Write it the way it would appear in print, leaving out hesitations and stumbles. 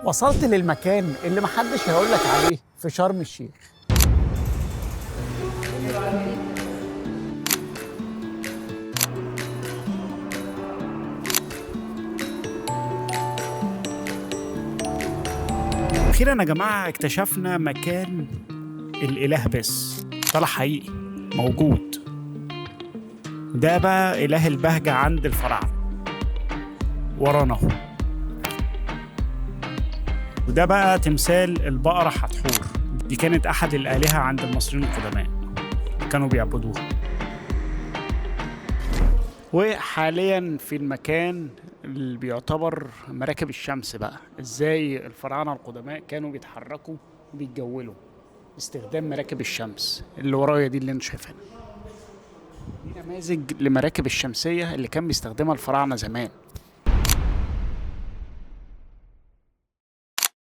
وصلت للمكان اللي محدش هيقولك عليه في شرم الشيخ. أخيرا يا جماعة اكتشفنا مكان الإله، بس طلع حقيقي موجود. ده بقى إله البهجة عند الفراعنة ورانا اهو. وده بقى تمثال البقرة حتحور، دي كانت أحد الآلهة عند المصريين القدماء كانوا بيعبدوها. وحاليا في المكان اللي بيعتبر مراكب الشمس، بقى ازاي الفراعنة القدماء كانوا بيتحركوا وبيتجولوا باستخدام مراكب الشمس اللي ورايا دي اللي انت شايفينها. دي نماذج لمراكب الشمسية اللي كان بيستخدمها الفراعنة زمان.